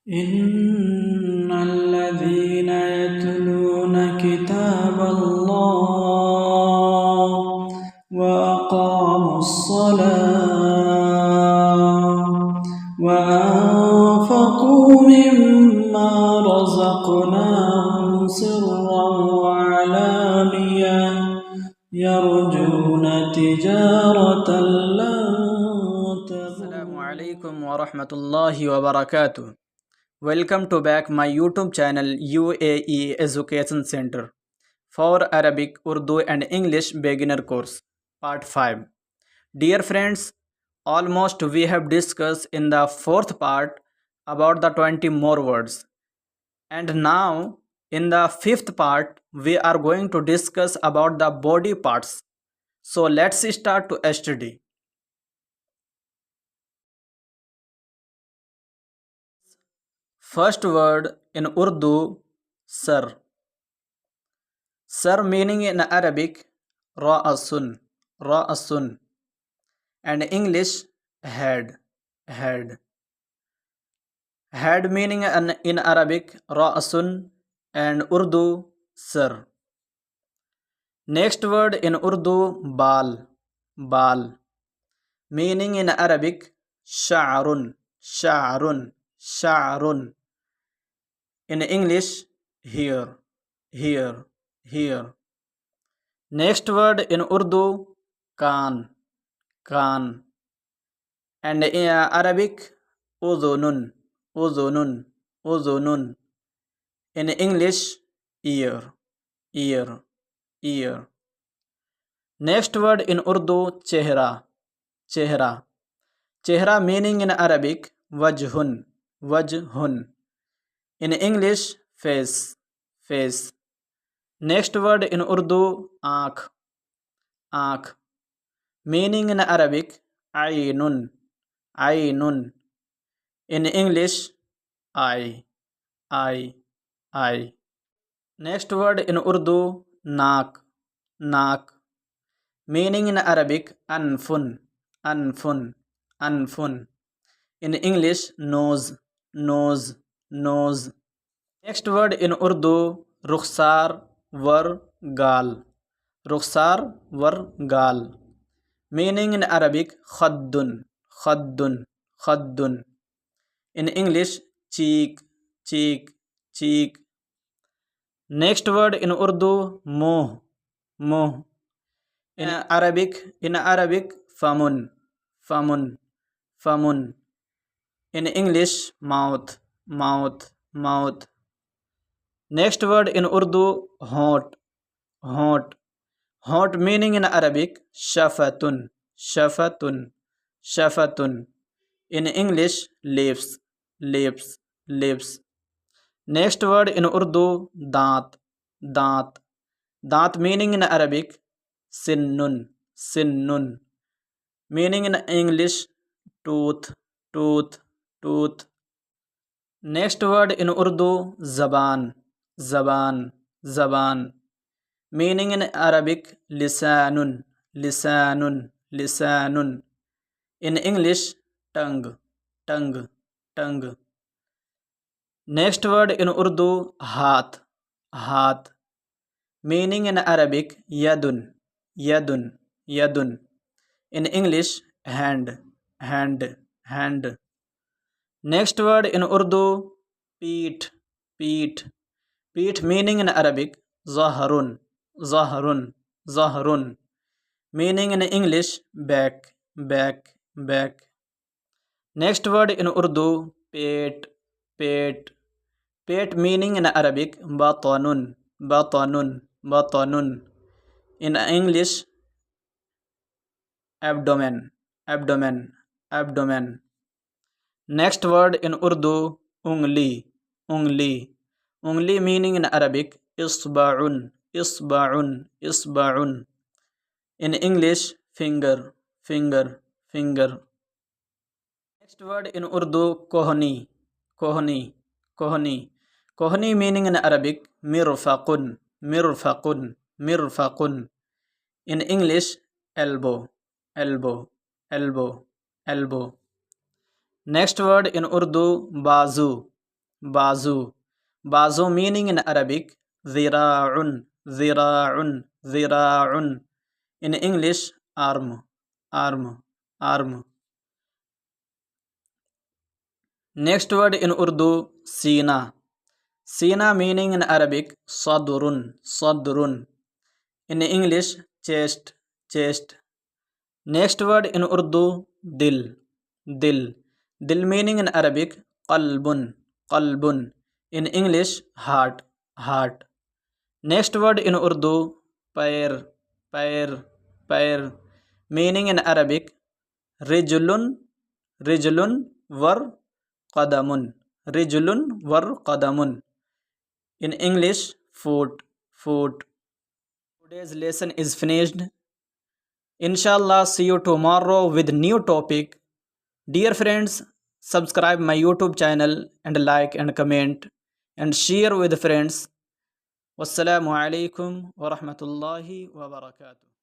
إن الذين يتلون كتاب الله وأقاموا الصلاة وأنفقوا مما رزقناهم سرا وعلانية يرجون تجارة لن تبور. السلام عليكم ورحمة الله وبركاته. Welcome to back my YouTube channel UAE Education Center for Arabic, Urdu and English Beginner course Part 5. Dear friends, almost we have discussed in the fourth part about the 20 more words. And now in the fifth part we are going to discuss about the body parts. So let's start to study. First word in Urdu, sir. Sir meaning in Arabic, ra'asun, ra'asun, and English, head, head. Head meaning in Arabic, ra'asun, and Urdu, sir. Next word in Urdu, bal, bal. Meaning in Arabic, sha'run, sha'run, sha'run. In English, here, here, here. Next word in Urdu, Khan, Khan. And in Arabic, Uzunun, Uzunun, Uzunun. In English, ear, ear, ear. Next word in Urdu, Chehra, Chehra. Chehra meaning in Arabic, Wajhun, Wajhun. In English, face, face. Next word in Urdu, Aankh, Aankh. Meaning in Arabic, Aynun, Aynun. In English, eye, eye, eye. Next word in Urdu, Naak, Naak. Meaning in Arabic, Anfun, Anfun, Anfun. In English, nose, nose, nose. Next word in Urdu, Rukhsar, War, Gal. Rukhsar, War, Gal. Meaning in Arabic, Khaddun, Khaddun, Khaddun. In English, cheek, cheek, cheek. Next word in Urdu, Muh, Muh. In Arabic, Famun, Famun, Famun. In English, mouth, mouth, mouth. Next word in Urdu, hot, hot. Hot meaning in Arabic, shafatun, shafatun, shafatun. In English, lips, lips, lips. Next word in Urdu, daat, daat. Daat meaning in Arabic, sinnun, sinnun. Meaning in English, tooth, tooth, tooth. Next word in Urdu, zaban, zaban, zaban. Meaning in Arabic, lisanun, lisanun, lisanun. In English, tongue, tongue, tongue. Next word in Urdu, hath, hath. Meaning in Arabic, yadun, yadun, yadun. In English, hand, hand, hand. Next word in Urdu, peet, peet. Peet meaning in Arabic, zaharun, zaharun, zaharun. Meaning in English, back, back, back. Next word in Urdu, pet, pet. Pet meaning in Arabic, batanun, batanun, batanun. In English, abdomen, abdomen, abdomen. Next word in Urdu, ungli, ungli. Ungli meaning in Arabic, isba'un, isba'un, isba'un. In English, finger, finger, finger. Next word in Urdu, kohni, kohni, kohni. Kohni meaning in Arabic, mirfaqun, mirfaqun, mirfaqun. In English, elbow, elbow, elbow, elbow. Next word in Urdu, bazu, bazu. Bazu meaning in Arabic, zira'un, zira'un, zira'un. In English, arm, arm, arm. Next word in Urdu, Sina. Sina meaning in Arabic, sadrun, sadrun. In English, chest, chest. Next word in Urdu, dil, dil. Dil meaning in Arabic, qalbun, qalbun. In English, heart, heart. Next word in Urdu, pair, pair, pair. Meaning in Arabic, rijlun, rijlun war qadamun. Rijlun war qadamun. In English, foot, foot. Today's lesson is finished. Inshallah, see you tomorrow with new topic. Dear friends, subscribe my YouTube channel and like and comment and share with friends. Wassalamu alaikum wa rahmatullahi wa barakatuh.